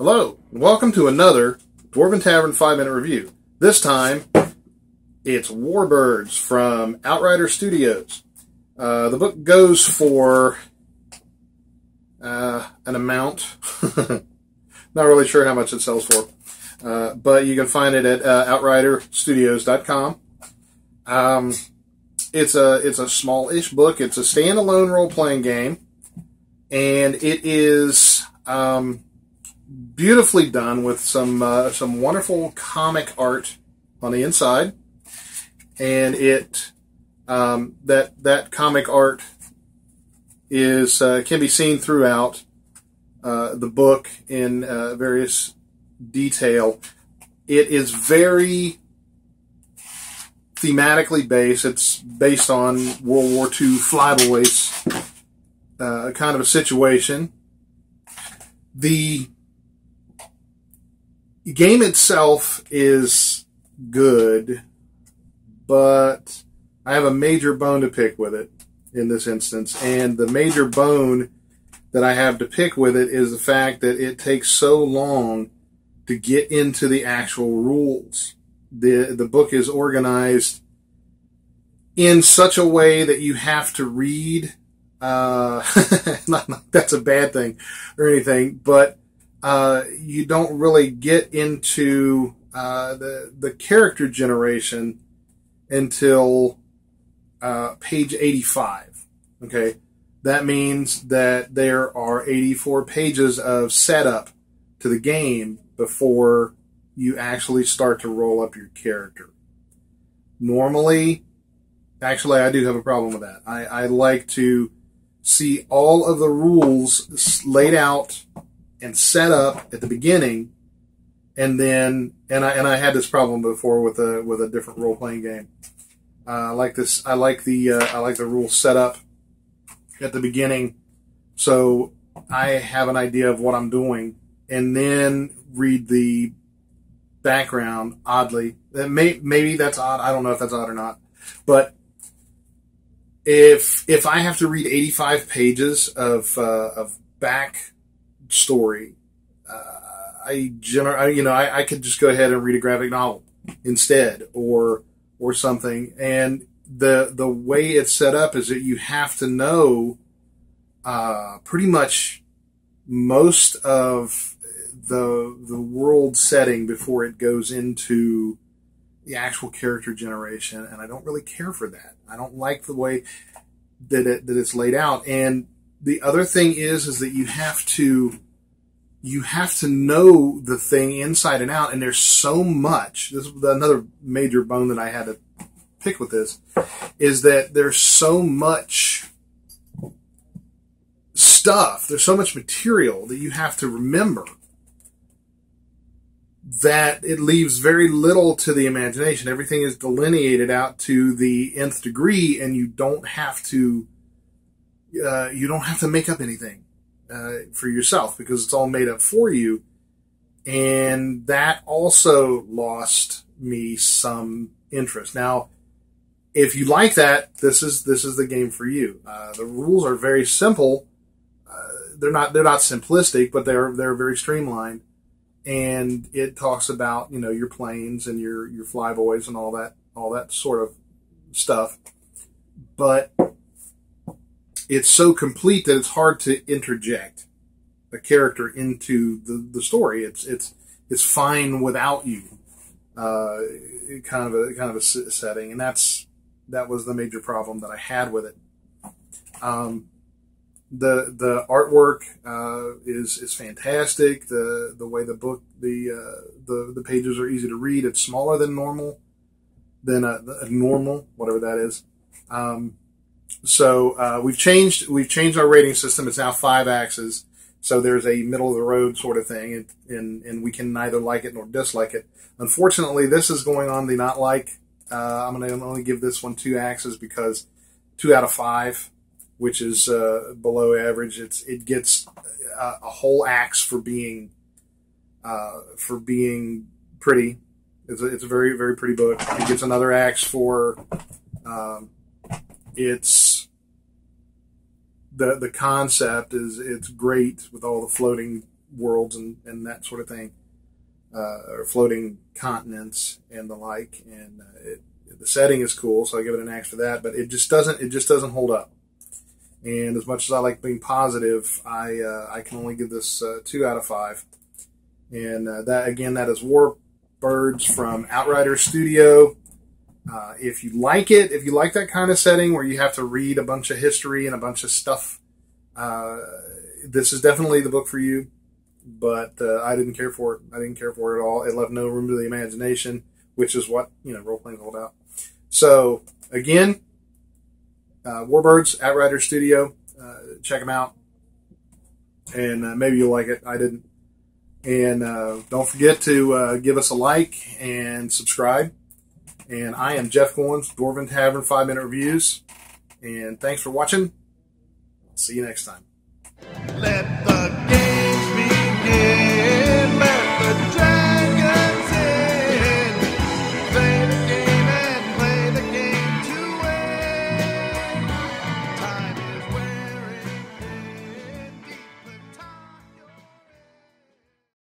Hello, and welcome to another Dwarven Tavern 5-minute review. This time, it's Warbirds from Outrider Studios. The book goes for an amount. Not really sure how much it sells for, but you can find it at outriderstudios.com. It's a small-ish book. It's a standalone role-playing game, and it is beautifully done with some wonderful comic art on the inside, and that comic art is can be seen throughout the book in various detail. It is very thematically based. It's based on World War II flyboys kind of a situation. The game itself is good, but I have a major bone to pick with it in this instance. And the major bone that I have to pick with it is the fact that it takes so long to get into the actual rules. The book is organized in such a way that you have to read. Not that's a bad thing or anything, but you don't really get into the character generation until page 85. Okay, that means that there are 84 pages of setup to the game before you actually start to roll up your character. Normally, actually, I do have a problem with that. I like to see all of the rules laid out and set up at the beginning, and then I had this problem before with a different role playing game. I like the rules set up at the beginning, so I have an idea of what I'm doing, and then read the background. Oddly, maybe that's odd. I don't know if that's odd or not, but if I have to read 85 pages of back story, I could just go ahead and read a graphic novel instead, or something. And the way it's set up is that you have to know pretty much most of the world setting before it goes into the actual character generation, and I don't really care for that. I don't like the way that it's laid out. And the other thing is that you have to know the thing inside and out, and there's so much. This is another major bone that I had to pick with this, is that there's so much stuff, there's so much material that you have to remember, that it leaves very little to the imagination. Everything is delineated out to the nth degree, and you don't have to make up anything for yourself, because it's all made up for you. And that also lost me some interest. Now, if you like that, this is the game for you. The rules are very simple. They're not simplistic, but they're very streamlined. And it talks about, your planes and your flyboys and all that sort of stuff. But it's so complete that it's hard to interject a character into the story. It's fine without you. Kind of a setting, and that was the major problem that I had with it. The artwork is fantastic. The way the book the pages are easy to read. It's smaller than normal, a normal, whatever that is. So we've changed our rating system. It's now 5 axes. So there's a middle of the road sort of thing, and we can neither like it nor dislike it. Unfortunately, this is going on the not like. I'm going to only give this one 2 axes, because 2 out of 5, which is below average. It gets a whole axe for being pretty. It's a very, very pretty book. It gets another axe for it's the concept is, it's great with all the floating worlds and that sort of thing, or floating continents and the like. And the setting is cool, so I give it an axe for that. But it just doesn't hold up. And as much as I like being positive, I can only give this 2 out of 5. And that is Warbirds from Outrider Studio. If you like it, if you like that kind of setting where you have to read a bunch of history and a bunch of stuff, this is definitely the book for you. But I didn't care for it. I didn't care for it at all. It left no room to the imagination, which is what role playing is all about. So again, Warbirds, Outrider Studio. Check them out, and maybe you'll like it. I didn't. And don't forget to give us a like and subscribe. And I am Jeff Goins, Dwarven Tavern 5-Minute Reviews. And thanks for watching. See you next time. Let the